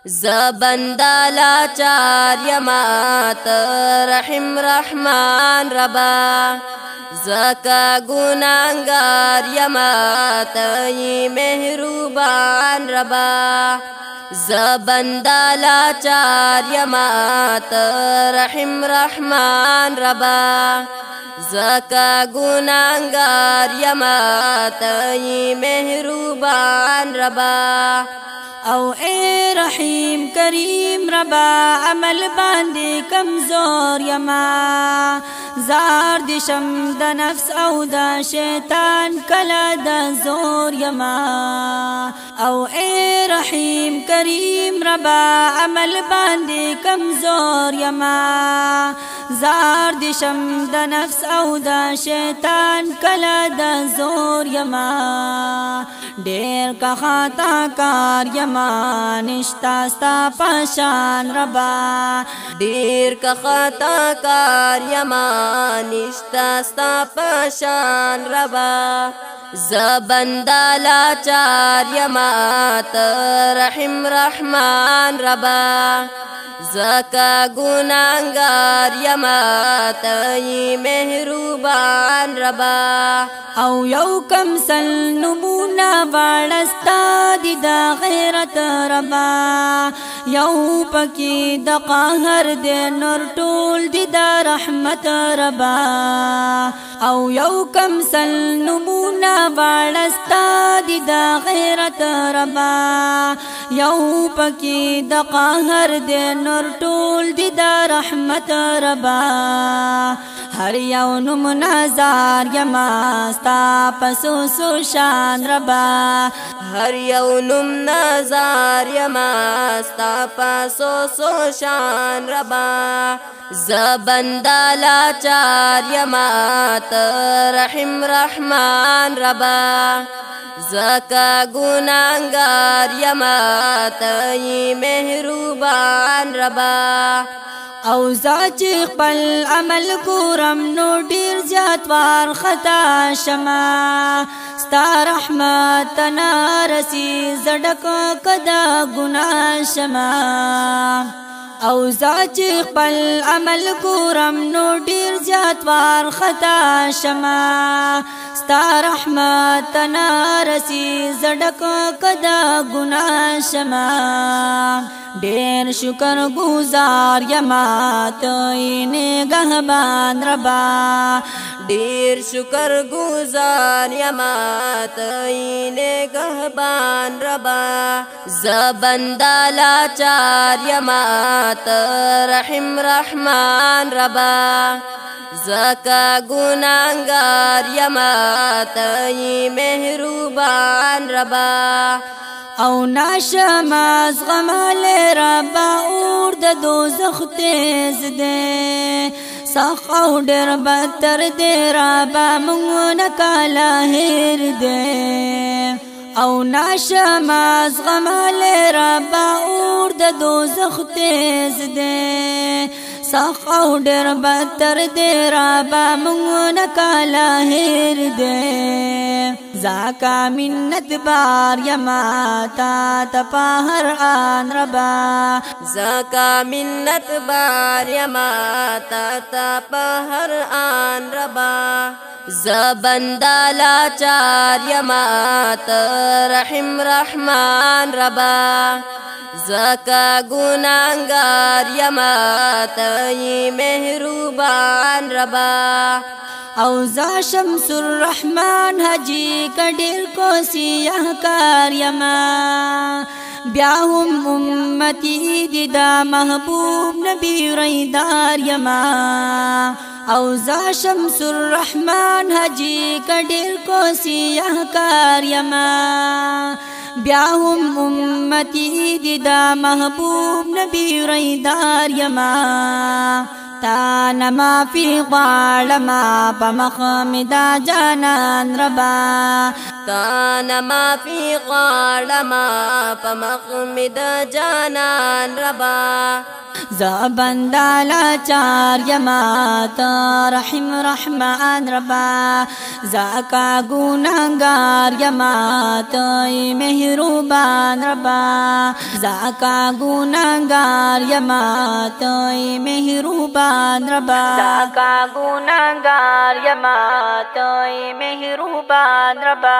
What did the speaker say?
زبندا لاچار یمات رحم رحمان ربا زکا گناہگار یمات مہربان ربا زبندا لاچار یمات رحم رحمان ربا زکا گناہگار یمات مہربان ربا او اے رحیم کریم ربا عمل باندې کمزور یما زار د شم د نفس او د شیطان کلا د زور یما او اے رحیم کریم ربا عمل باندې کمزور یما زار د شم د نفس او د شیطان کلا د زور یما ډیر کا خطا کار یما نشتا ستا پشان ربا ډیر کا خطا کار یما نشتا ستا پشان ربا زبندا لاچار یمات رحم رحمان ربا زکا گناہگار یمات مہربان ربا او یو کم سل نمونا وارستا دی دا غیرت ربا یو پکی دا قاہر دے نور ٹول دی دا رحمت ربا او یو کم سل نمونا وارستا دی دا غیرت ربا یو پکی دا قاہر دے نور ټول دی دا رحمت ربا هر یو نم نظار یما ستا پسو سو شان ربا هر یو نم نظار یما ستا پسو سو شان ربا زبندا لاچار یمات رحم رحمان ربا زکا گناہگار یمات مہربان ربا او زاچ خپل عمل ګورم نو ډیر زیات وار خطا شما ستا رحمت نارسی زړک کدا ګناه شما او زاچ خپل عمل ګورم نو ډیر زیات وار خطا شما ستا رحمت نارسی زړک کدا ګناه شما ډیر شکر گزار یما ته نگهبان ربا ډیر شکر گزار یما ته نگهبان ربا زبندا لاچار یما ته رحم رحمان ربا زکا گناہگار یما ته مہربان ربا او ناشماز غمال ربا اور د دوزخ تیز دے سخ او ډیر بدتر دے ربا مونږ نکالا هیر دے او ناشماز غمال ربا اور د دوزخ تیز دے سخ او ډیر بدتر دے ربا مونږ نکالا هیر دے زاکا منت بار یما تا تپا ہر آن ربا زاکا منت بار یما تا تپا ہر آن ربا زبندا لاچار یمات رحم رحمان ربا زکا گناہگار یمات مہربان ربا او زا شمس الرحمن حجی کډیر کو سیاہ کار یما بیا هم امتی دی دا محبوب نبی ریدار یما او زا شمس الرحمن حجی کډیر کو سیاہ کار یما بیا هم امتی دی دا محبوب نبی ریدار یما تا نما فی غالما پمخمدا جانان ربا تا نما فی غالما پمخمدا جانان ربا زبندا لاچار یمات رحم رحمان ربا زکا گناہگار یمات مہربان ربا زکا گناہگار یمات مہربان ربا زکا گناہگار یمات مہربان ربا